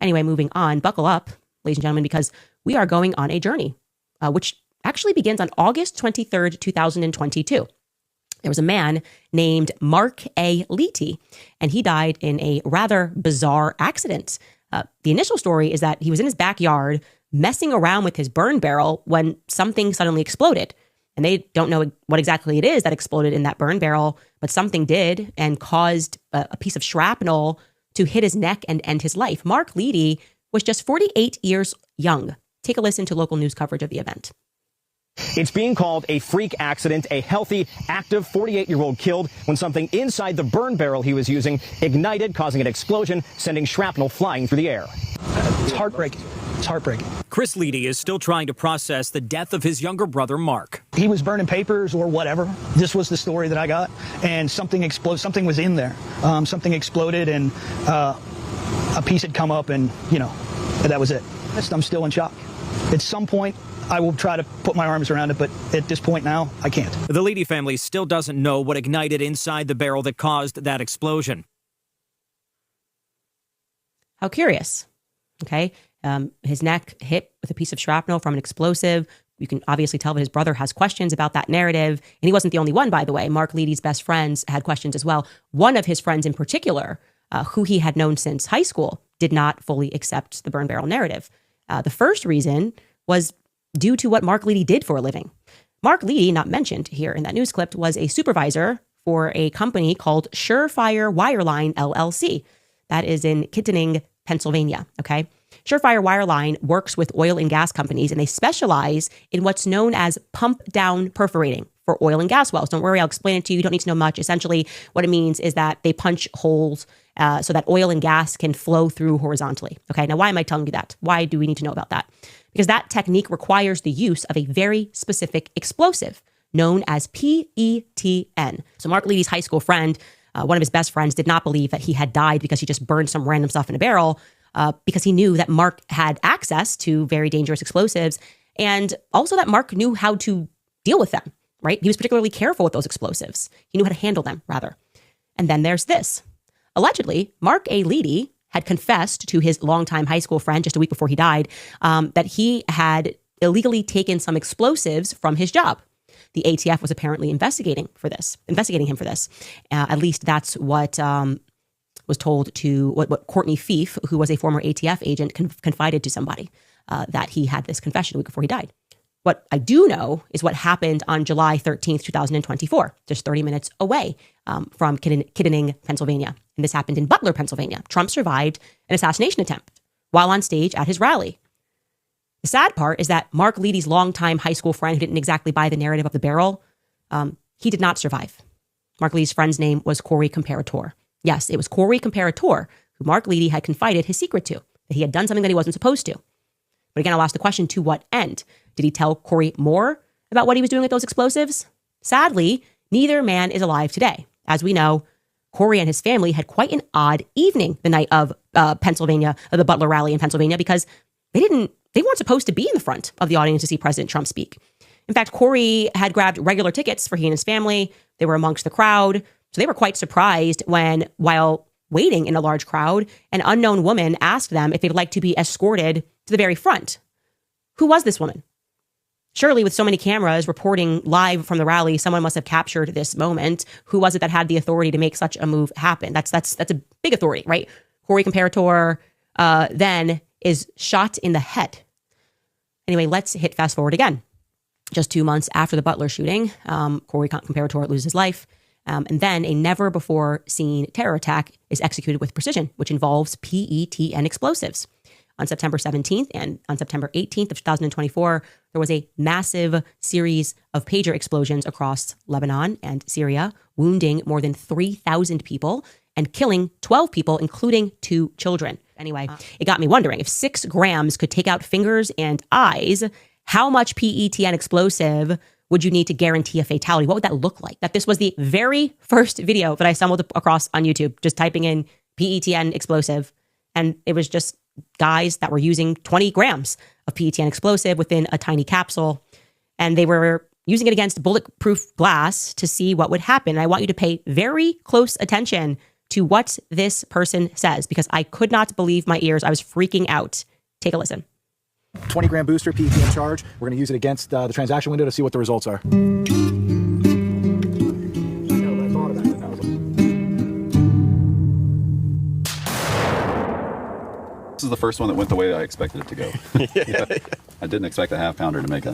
Anyway, moving on, buckle up, ladies and gentlemen, because we are going on a journey, which actually begins on August 23rd, 2022. There was a man named Mark A. Leety, and he died in a rather bizarre accident. The initial story is that he was in his backyard messing around with his burn barrel when something suddenly exploded. And they don't know what exactly it is that exploded in that burn barrel, but something did and caused a piece of shrapnel to hit his neck and end his life. Mark Leety was just 48 years young. Take a listen to local news coverage of the event. It's being called a freak accident. A healthy, active 48-year-old killed when something inside the burn barrel he was using ignited, causing an explosion, sending shrapnel flying through the air. It's heartbreaking. It's heartbreaking. Chris Leety is still trying to process the death of his younger brother, Mark. He was burning papers or whatever. This was the story that I got. And something exploded. Something was in there. Something exploded and a piece had come up and, that was it. I'm still in shock. At some point, I will try to put my arms around it, but at this point now, I can't. The Leety family still doesn't know what ignited inside the barrel that caused that explosion. How curious. Okay. His neck hit with a piece of shrapnel from an explosive. You can obviously tell that his brother has questions about that narrative. And he wasn't the only one, by the way. Mark Leaty's best friends had questions as well. One of his friends in particular, who he had known since high school, did not fully accept the burn barrel narrative. The first reason was due to what Mark Leety did for a living. Mark Leety, not mentioned here in that news clip, was a supervisor for a company called Surefire Wireline LLC. That is in Kittanning, Pennsylvania, okay? Surefire Wireline works with oil and gas companies, and they specialize in what's known as pump down perforating for oil and gas wells. Don't worry, I'll explain it to you. You don't need to know much. Essentially, what it means is that they punch holes so that oil and gas can flow through horizontally. Okay, now why am I telling you that? Why do we need to know about that? Because that technique requires the use of a very specific explosive known as PETN. So Mark Leaty's high school friend, one of his best friends, did not believe that he had died because he just burned some random stuff in a barrel, because he knew that Mark had access to very dangerous explosives, and also that Mark knew how to deal with them, right? He was particularly careful with those explosives. He knew how to handle them, rather. And then there's this. Allegedly, Mark A. Leety had confessed to his longtime high school friend just a week before he died that he had illegally taken some explosives from his job. The ATF was apparently investigating him for this. At least that's what was told to what Courtney Fief, who was a former ATF agent, confided to somebody, that he had this confession a week before he died. What I do know is what happened on July 13th, 2024, just 30 minutes away from Kittanning, Pennsylvania. And this happened in Butler, Pennsylvania. Trump survived an assassination attempt while on stage at his rally. The sad part is that Mark Leaty's longtime high school friend, who didn't exactly buy the narrative of the barrel, he did not survive. Mark Leaty's friend's name was Corey Comparator. Yes, it was Corey Comparator who Mark Leety had confided his secret to, that he had done something that he wasn't supposed to. But again, I'll ask the question, to what end? Did he tell Corey more about what he was doing with those explosives? Sadly, neither man is alive today. As we know, Corey and his family had quite an odd evening the night of the Butler rally in Pennsylvania, because they weren't supposed to be in the front of the audience to see President Trump speak. In fact, Corey had grabbed regular tickets for he and his family. They were amongst the crowd. So they were quite surprised when, while waiting in a large crowd, an unknown woman asked them if they'd like to be escorted to the very front. Who was this woman? Surely, with so many cameras reporting live from the rally, someone must have captured this moment. Who was it that had the authority to make such a move happen? That's a big authority, right? Corey Comparator then is shot in the head. Anyway, let's hit fast forward again. Just 2 months after the Butler shooting, Corey Comparator loses his life. And then a never-before-seen terror attack is executed with precision, which involves PETN explosives. On September 17th and on September 18th of 2024, there was a massive series of pager explosions across Lebanon and Syria, wounding more than 3,000 people and killing 12 people, including 2 children. Anyway, it got me wondering, if 6 grams could take out fingers and eyes, how much PETN explosive would you need to guarantee a fatality? What would that look like? That this was the very first video that I stumbled across on YouTube, just typing in PETN explosive. And it was just guys that were using 20 grams of PETN explosive within a tiny capsule. And they were using it against bulletproof glass to see what would happen. And I want you to pay very close attention to what this person says because I could not believe my ears. I was freaking out. Take a listen. 20 grand booster, PETN charge. We're going to use it against the transaction window to see what the results are. This is the first one that went the way I expected it to go. Yeah. I didn't expect a half pounder to make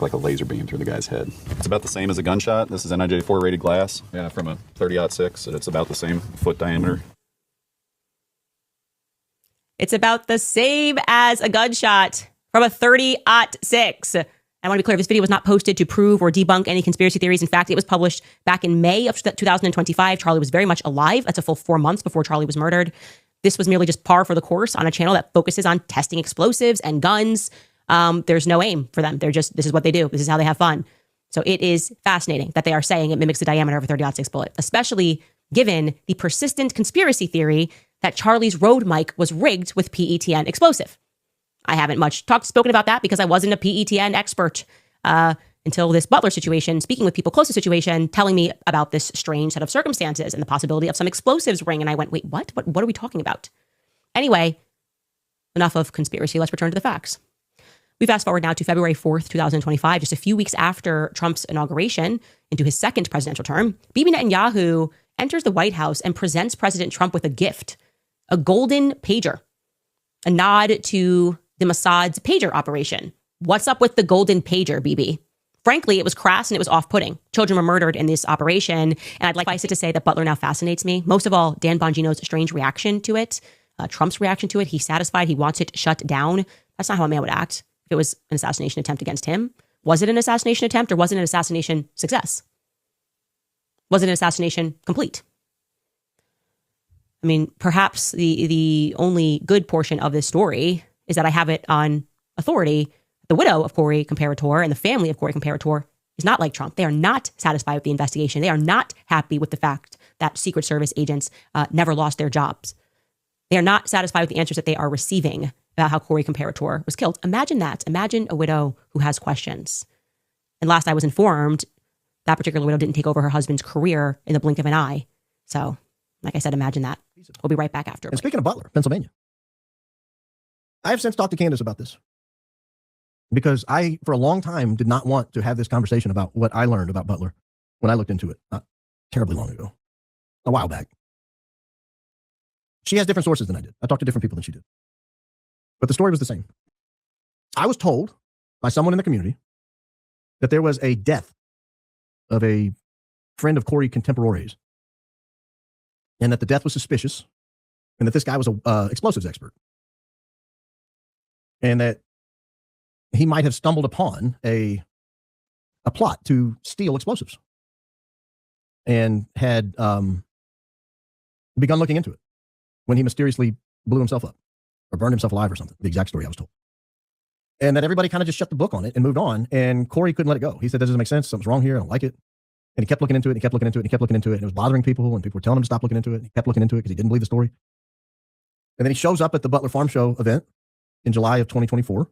like a laser beam through the guy's head. It's about the same as a gunshot. This is NIJ4 rated glass. Yeah, from a 30-06, and it's about the same foot diameter. It's about the same as a gunshot from a 30-06. I want to be clear, this video was not posted to prove or debunk any conspiracy theories. In fact, it was published back in May of 2025. Charlie was very much alive. That's a full 4 months before Charlie was murdered. This was merely just par for the course on a channel that focuses on testing explosives and guns. There's no aim for them. This is what they do. This is how they have fun. So it is fascinating that they are saying it mimics the diameter of a 30-06 bullet, especially given the persistent conspiracy theory that Charlie's road mic was rigged with PETN explosive. I haven't much spoken about that because I wasn't a PETN expert until this Butler situation, speaking with people close to the situation, telling me about this strange set of circumstances and the possibility of some explosives ring. And I went, wait, what? What are we talking about? Anyway, enough of conspiracy. Let's return to the facts. We fast forward now to February 4th, 2025, just a few weeks after Trump's inauguration into his second presidential term. Bibi Netanyahu enters the White House and presents President Trump with a gift, a golden pager, a nod to the Mossad's pager operation. What's up with the golden pager, Bibi? Frankly, it was crass and it was off-putting. Children were murdered in this operation. And I'd like to say that Butler now fascinates me. Most of all, Dan Bongino's strange reaction to it, Trump's reaction to it. He's satisfied. He wants it shut down. That's not how a man would act if it was an assassination attempt against him. Was it an assassination attempt or was it an assassination success? Was it an assassination complete? I mean, perhaps the only good portion of this story is that I have it on authority. The widow of Corey Comparator and the family of Corey Comparator is not like Trump. They are not satisfied with the investigation. They are not happy with the fact that Secret Service agents never lost their jobs. They are not satisfied with the answers that they are receiving about how Corey Comparator was killed. Imagine that. Imagine a widow who has questions. And last I was informed, that particular widow didn't take over her husband's career in the blink of an eye. So, like I said, imagine that. We'll be right back after. And speaking of Butler, Pennsylvania, I have since talked to Candace about this because I, for a long time, did not want to have this conversation about what I learned about Butler when I looked into it, not terribly long ago, a while back. She has different sources than I did. I talked to different people than she did. But the story was the same. I was told by someone in the community that there was a death of a friend of Corey Contemporaries, and that the death was suspicious, and that this guy was a explosives expert, and that he might have stumbled upon a plot to steal explosives, and had begun looking into it when he mysteriously blew himself up or burned himself alive or something. The exact story I was told. And that everybody kind of just shut the book on it and moved on. And Corey couldn't let it go. He said, "This doesn't make sense. Something's wrong here. I don't like it." And he kept looking into it. And he kept looking into it. And he kept looking into it. And it was bothering people. And people were telling him to stop looking into it. And he kept looking into it because he didn't believe the story. And then he shows up at the Butler Farm Show event in July of 2024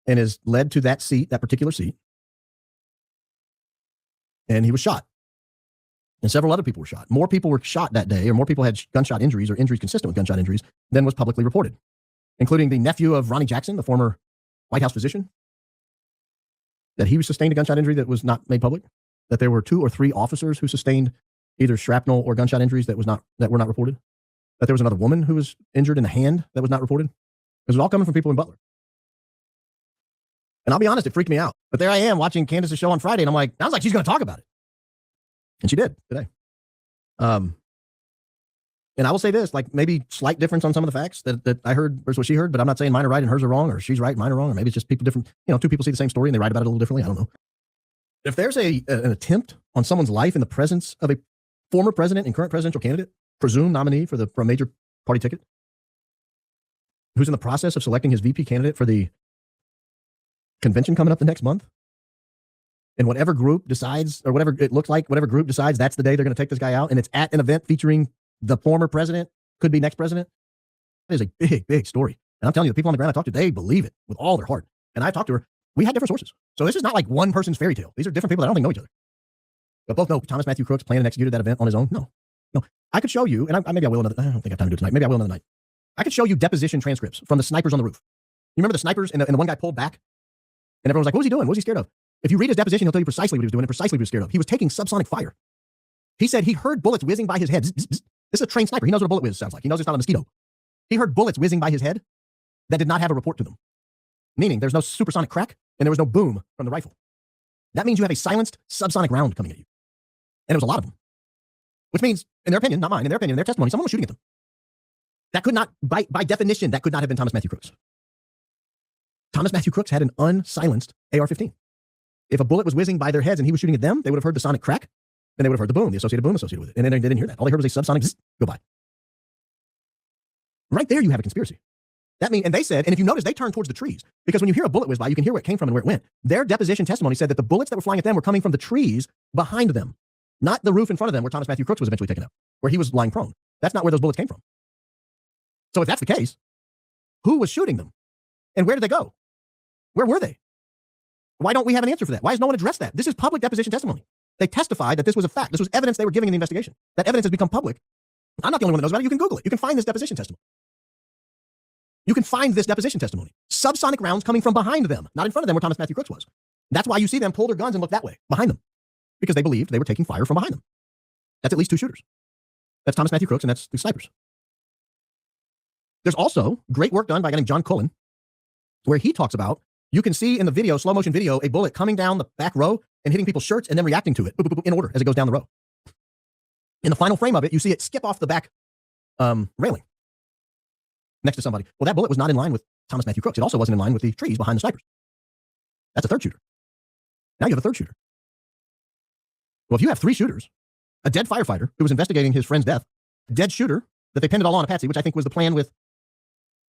and is led to that seat, that particular seat. And he was shot. And several other people were shot. More people were shot that day, or more people had gunshot injuries or injuries consistent with gunshot injuries than was publicly reported, including the nephew of Ronnie Jackson, the former White House physician, that he sustained a gunshot injury that was not made public, that there were 2 or 3 officers who sustained either shrapnel or gunshot injuries that were not reported, that there was another woman who was injured in the hand that was not reported. It was all coming from people in Butler. And I'll be honest, it freaked me out. But there I am watching Candace's show on Friday, and I'm like, sounds like she's going to talk about it. And she did today. And I will say this, like maybe slight difference on some of the facts that I heard versus what she heard, but I'm not saying mine are right and hers are wrong, or she's right and mine are wrong, or maybe it's just people different. 2 people see the same story and they write about it a little differently. I don't know. If there's an attempt on someone's life in the presence of a former president and current presidential candidate, presumed nominee for a major party ticket, who's in the process of selecting his VP candidate for the convention coming up the next month, and whatever group decides, or whatever it looks like, whatever group decides that's the day they're going to take this guy out, and it's at an event featuring the former president, could be next president, that is a big, big story. And I'm telling you, the people on the ground I talked to, they believe it with all their heart. And I talked to her. We had different sources. So this is not like one person's fairy tale. These are different people that I don't think know each other. But both know Thomas Matthew Crooks planned and executed that event on his own. No. I could show you, and maybe I will another, I don't think I have time to do it tonight. Maybe I will another night. I could show you deposition transcripts from the snipers on the roof. You remember the snipers and the one guy pulled back? And everyone was like, what was he doing? What was he scared of? If you read his deposition, he'll tell you precisely what he was doing and precisely what he was scared of. He was taking subsonic fire. He said he heard bullets whizzing by his head. Zzz, zzz, zzz. This is a trained sniper. He knows what a bullet whiz sounds like. He knows it's not a mosquito. He heard bullets whizzing by his head that did not have a report to them. Meaning there's no supersonic crack and there was no boom from the rifle. That means you have a silenced subsonic round coming at you. And it was a lot of them. Which means, in their opinion, not mine, in their opinion, in their testimony, someone was shooting at them. That could not, by definition, that could not have been Thomas Matthew Crooks. Thomas Matthew Crooks had an unsilenced AR-15. If a bullet was whizzing by their heads and he was shooting at them, they would have heard the sonic crack, and they would have heard the boom, the associated boom associated with it. And then they didn't hear that. All they heard was a subsonic zzz, go by. Right there, you have a conspiracy. That means, and they said, and if you notice, they turned towards the trees, because when you hear a bullet whiz by, you can hear where it came from and where it went. Their deposition testimony said that the bullets that were flying at them were coming from the trees behind them, not the roof in front of them where Thomas Matthew Crooks was eventually taken out, where he was lying prone. That's not where those bullets came from. So if that's the case, who was shooting them? And where did they go? Where were they? Why don't we have an answer for that? Why has no one addressed that? This is public deposition testimony. They testified that this was a fact. This was evidence they were giving in the investigation. That evidence has become public. I'm not the only one that knows about it. You can Google it. You can find this deposition testimony. You can find this deposition testimony. Subsonic rounds coming from behind them, not in front of them where Thomas Matthew Crooks was. That's why you see them pull their guns and look that way, behind them, because they believed they were taking fire from behind them. That's at least two shooters. That's Thomas Matthew Crooks and that's the snipers. There's also great work done by a guy named John Cullen, where he talks about, you can see in the video, slow motion video, a bullet coming down the back row and hitting people's shirts and then reacting to it in order as it goes down the row. In the final frame of it, you see it skip off the back railing next to somebody. Well, that bullet was not in line with Thomas Matthew Crooks. It also wasn't in line with the trees behind the snipers. That's a third shooter. Now you have a third shooter. Well, if you have three shooters, a dead firefighter who was investigating his friend's death, a dead shooter that they pinned it all on a patsy, which I think was the plan with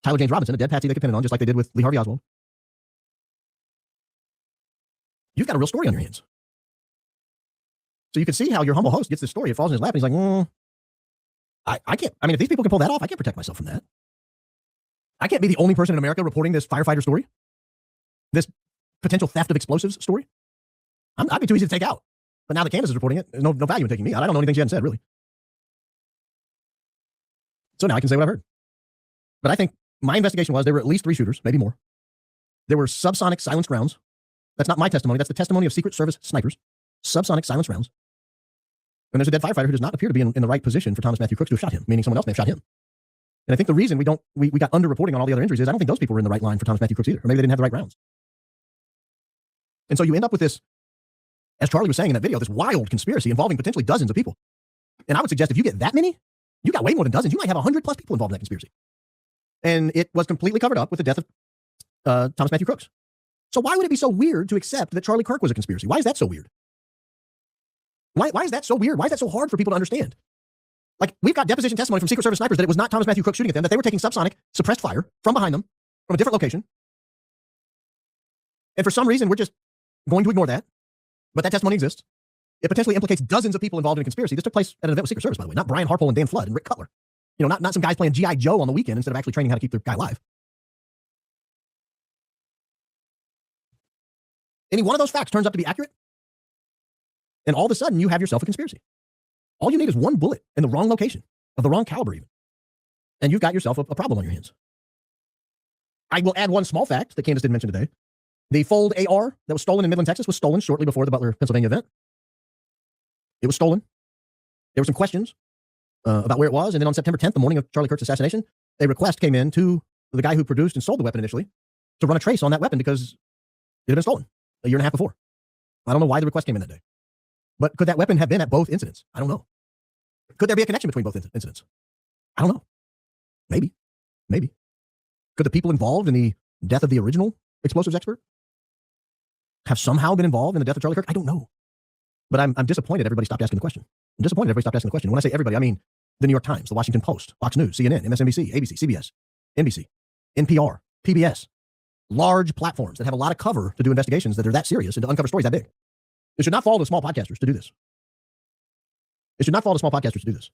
Tyler James Robinson, a dead patsy they could pin it on, just like they did with Lee Harvey Oswald. You've got a real story on your hands. So you can see how your humble host gets this story. It falls in his lap and he's like, I can't. I mean, if these people can pull that off, I can't protect myself from that. I can't be the only person in America reporting this firefighter story, this potential theft of explosives story. I'd be too easy to take out. But now that Candace is reporting it, there's no value in taking me out. I don't know anything she hasn't said, really. So now I can say what I've heard. But I think my investigation was there were at least three shooters, maybe more. There were subsonic silenced rounds. That's not my testimony. That's the testimony of Secret Service snipers. Subsonic silenced rounds. And there's a dead firefighter who does not appear to be in the right position for Thomas Matthew Crooks to have shot him, meaning someone else may have shot him. And I think the reason we got underreporting on all the other injuries is I don't think those people were in the right line for Thomas Matthew Crooks either. Or maybe they didn't have the right rounds. And so you end up with this, as Charlie was saying in that video, this wild conspiracy involving potentially dozens of people. And I would suggest if you get that many, you got way more than dozens. You might have 100 plus people involved in that conspiracy. And it was completely covered up with the death of Thomas Matthew Crooks. So why would it be so weird to accept that Charlie Kirk was a conspiracy? Why is that so weird? Why is that so weird? Why is that so hard for people to understand? Like, we've got deposition testimony from Secret Service snipers that it was not Thomas Matthew Crooks shooting at them, that they were taking subsonic, suppressed fire from behind them, from a different location. And for some reason, we're just going to ignore that. But that testimony exists. It potentially implicates dozens of people involved in a conspiracy. This took place at an event with Secret Service, by the way, not Brian Harpole and Dan Flood and Rick Cutler. You know, not some guys playing G.I. Joe on the weekend instead of actually training how to keep their guy alive. Any one of those facts turns up to be accurate, and all of a sudden you have yourself a conspiracy. All you need is one bullet in the wrong location, of the wrong caliber even, and you've got yourself a problem on your hands. I will add one small fact that Candace didn't mention today. The Fold AR that was stolen in Midland, Texas was stolen shortly before the Butler, Pennsylvania event. It was stolen. There were some questions about where it was, and then on September 10th, the morning of Charlie Kirk's assassination, a request came in to the guy who produced and sold the weapon initially to run a trace on that weapon because it had been stolen a year and a half before. I don't know why the request came in that day. But could that weapon have been at both incidents? I don't know. Could there be a connection between both incidents? I don't know. Maybe. Could the people involved in the death of the original explosives expert have somehow been involved in the death of Charlie Kirk? I don't know. But I'm disappointed everybody stopped asking the question. I'm disappointed everybody stopped asking the question. When I say everybody, I mean the New York Times, the Washington Post, Fox News, CNN, MSNBC, ABC, CBS, NBC, NPR, PBS. Large platforms that have a lot of cover to do investigations that are that serious and to uncover stories that big. It should not fall to small podcasters to do this. It should not fall to small podcasters to do this.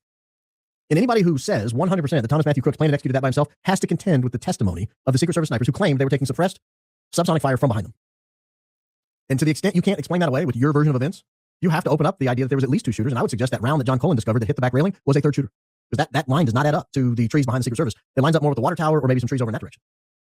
And anybody who says 100% that Thomas Matthew Crooks planned and executed that by himself has to contend with the testimony of the Secret Service snipers who claimed they were taking suppressed subsonic fire from behind them. And to the extent you can't explain that away with your version of events, you have to open up the idea that there was at least 2 shooters. And I would suggest that round that John Cullen discovered that hit the back railing was a 3rd shooter. Because that line does not add up to the trees behind the Secret Service. It lines up more with the water tower or maybe some trees over in that direction.